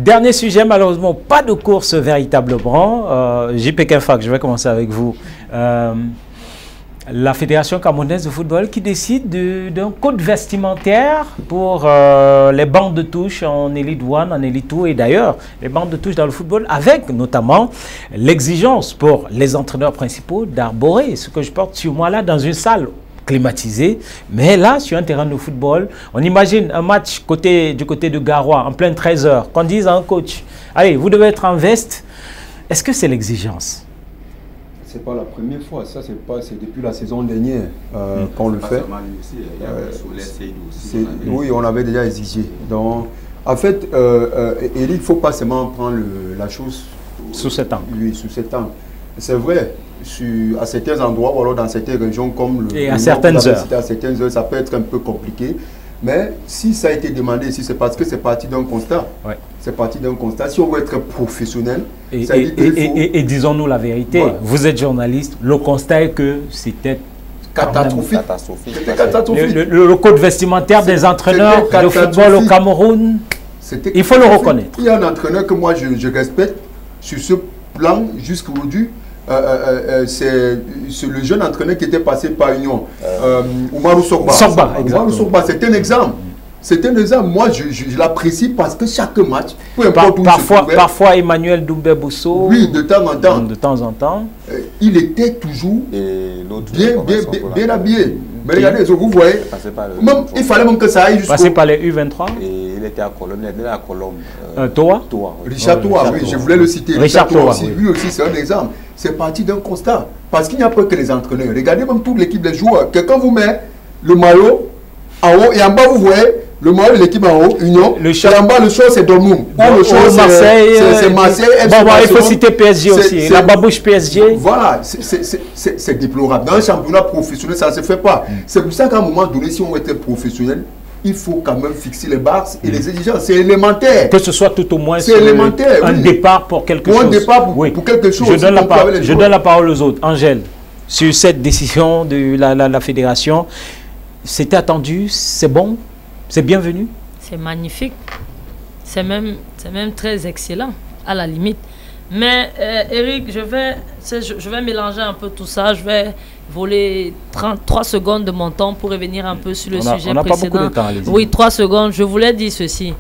Dernier sujet, malheureusement, pas de course véritablement. JP Kenfak, je vais commencer avec vous. La Fédération camerounaise de football qui décide d'un code vestimentaire pour les bandes de touche en Elite 1, en Elite 2 et d'ailleurs les bandes de touche dans le football avec notamment l'exigence pour les entraîneurs principaux d'arborer ce que je porte sur moi là dans une salle climatisée. Mais là, sur un terrain de football, on imagine un match du côté de Garoua en pleine 13h, qu'on dise à un coach, allez, vous devez être en veste. Est-ce que c'est l'exigence? C'est pas la première fois, ça c'est depuis la saison dernière qu'on le fait. Oui, on l'avait déjà exigé. Donc, en fait, il ne faut pas seulement prendre la chose sous cet angle. Oui, sous cet angle. C'est vrai, à certains endroits ou alors dans certaines régions comme à certaines heures. À certaines heures, ça peut être un peu compliqué. Mais si ça a été demandé, si c'est parce que c'est parti d'un constat, c'est parti d'un constat. Si on veut être professionnel, et disons-nous la vérité, vous êtes journaliste, le constat est que c'était catastrophique. Le code vestimentaire des entraîneurs de football au Cameroun, il faut le reconnaître. Il y a un entraîneur que moi je respecte sur ce plan jusqu'aujourd'hui. C'est le jeune entraîneur qui était passé par Union, Oumarou Sogba. Oumarou Sogba, c'est un exemple. C'est un exemple. Moi, je l'apprécie parce que chaque match, peu importe où parfois Emmanuel Doumbé-Bousso. Oui, de temps en temps. De temps en temps. Il était toujours bien habillé. Mais regardez, vous voyez, même, il fallait même que ça aille jusqu'au... Passé par les U23. Et il était à Colombe, il était à Colombe. Toa Richard Toa, oui, je voulais le citer. Richard Toa, aussi, lui aussi, c'est un exemple. C'est parti d'un constat. Parce qu'il n'y a pas que les entraîneurs. Regardez même toute l'équipe des joueurs. Quelqu'un vous met le maillot en haut et en bas, vous voyez le maillot de l'équipe en haut, Union. Et en bas, le short, c'est Dortmund. Le short, c'est Marseille. Il faut citer PSG aussi. La babouche PSG. Voilà, c'est déplorable. Dans un championnat professionnel, ça ne se fait pas. C'est pour ça qu'à un moment donné, si on veut être professionnel, il faut quand même fixer les barres et les exigences. C'est élémentaire. Que ce soit tout au moins un départ pour quelque chose. Un départ pour quelque chose. Je donne la parole aux autres. Angèle, sur cette décision de la fédération, c'était attendu, c'est bon, c'est bienvenu? C'est magnifique. C'est même très excellent, à la limite. Mais Eric, je vais mélanger un peu tout ça. Je vais voler 33 secondes de mon temps pour revenir un peu sur le sujet précédent. On n'a pas beaucoup de temps, allez-y. Oui, 3 secondes. Je voulais dire ceci.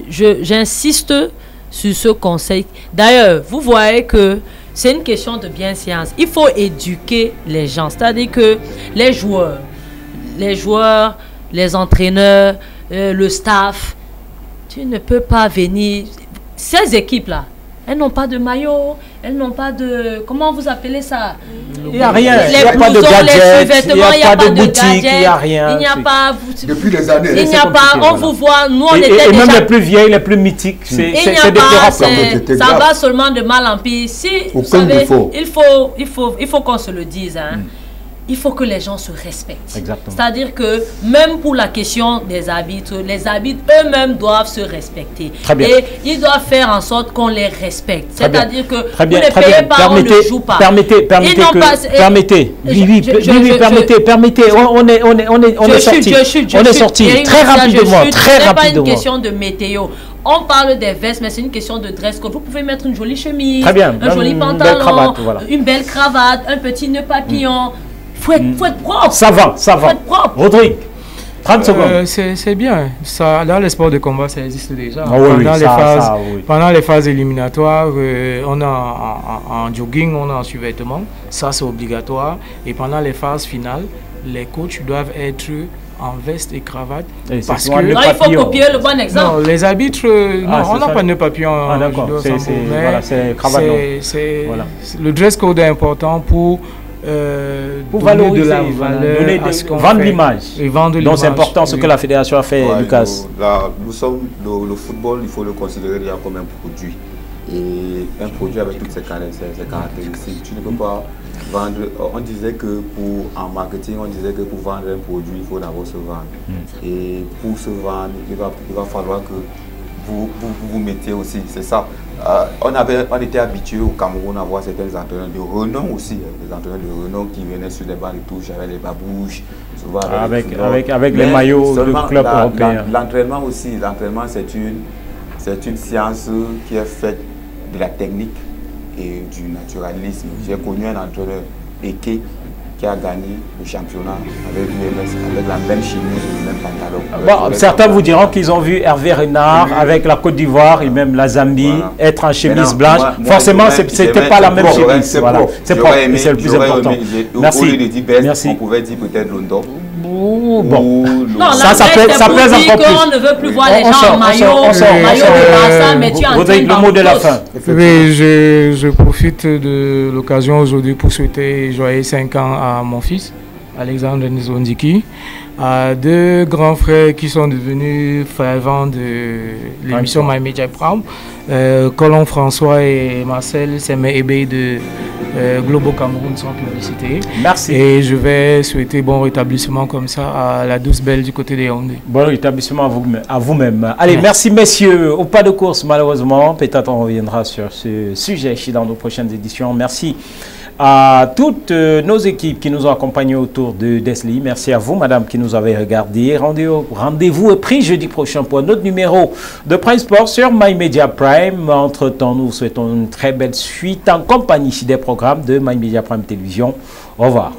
J'insiste sur ce conseil. D'ailleurs, vous voyez que c'est une question de bienséance. Il faut éduquer les gens. C'est-à-dire que les joueurs, les entraîneurs, le staff, tu ne peux pas venir... Ces équipes-là, elles n'ont pas de maillot, elles n'ont pas de... Comment vous appelez ça? Il n'y a rien. Il n'y a pas de gadget, il n'y a pas de boutique, il n'y a rien. Il n'y a pas... Depuis des années. Il n'y a pas... On vous voit, nous on était déjà... Et même les plus vieilles, les plus mythiques, c'est déplorable. Ça va seulement de mal en pire. Si, vous savez, il faut qu'on se le dise, hein. Il faut que les gens se respectent. C'est-à-dire que même pour la question des arbitres, les arbitres eux-mêmes doivent se respecter. Et ils doivent faire en sorte qu'on les respecte. C'est-à-dire que vous ne payez pas, on ne joue pas. Permettez. On est sorti. Très rapidement. Ce n'est pas une question de météo. On parle des vestes, mais c'est une question de dress code. Vous pouvez mettre une jolie chemise, un joli pantalon, une belle cravate, un petit nœud papillon. Faut être propre. Ça va. Faut être propre. Rodrigue, 30 secondes. C'est bien. Ça, dans les sports de combat, ça existe déjà. Pendant les phases éliminatoires, on a en jogging, on a en sous-vêtements. Ça, c'est obligatoire. Et pendant les phases finales, les coachs doivent être en veste et cravate. Parce que il faut copier le bon exemple. Non, les arbitres, on n'a pas de nœud papillon. C'est cravate. Le dress code est important pour valoriser, de la valeur, vendre l'image. Donc c'est important ce que la fédération a fait, Lucas. Nous sommes le football, il faut le considérer déjà comme un produit. Et un produit avec toutes ses caractéristiques. Tu ne peux pas vendre. On disait que en marketing, on disait que pour vendre un produit, il faut d'abord se vendre. Et pour se vendre, il va falloir que vous mettez aussi, c'est ça. On était habitué au Cameroun à voir certains entraîneurs de renom aussi, des entraîneurs de renom qui venaient sur des bancs de touche avec les babouches, souvent avec les maillots du club européen. L'entraînement aussi, l'entraînement c'est une science qui est faite de la technique et du naturalisme. J'ai connu un entraîneur, Eke, qui a gagné le championnat avec l'UMS, avec la même chemise et le même pantalon. Bon, certains vous diront qu'ils ont vu Hervé Renard avec la Côte d'Ivoire et même la Zambie être en chemise blanche. Forcément, ce n'était pas la même chemise. C'est propre, c'est le plus important. Merci. Au lieu de dire Best, on pouvait dire peut-être London. Bon, non, ça pèse encore plus. On ne veut plus voir les gens en maillot de Barça, mais tu Rodrigue, le mot de la fin. Oui, je profite de l'occasion aujourd'hui pour souhaiter joyeux 5 ans à mon fils, Alexandre Nzondiki, à 2 grands frères qui sont devenus fervents de l'émission My Media Prime, Colomb François et Marcel Semé-Ebe de Globo Cameroun sans publicité. Merci. Et je vais souhaiter bon rétablissement comme ça à la douce belle du côté des Yaoundé. Bon rétablissement à vous-même. Allez, merci messieurs. Au pas de course, malheureusement, peut-être on reviendra sur ce sujet dans nos prochaines éditions. Merci à toutes nos équipes qui nous ont accompagnés autour de Desli. Merci à vous, madame, qui nous avez regardé. Rendez-vous est pris jeudi prochain pour un autre numéro de Prime Sport sur My Media Prime. Entre-temps, nous souhaitons une très belle suite en compagnie des programmes de My Media Prime Télévision. Au revoir.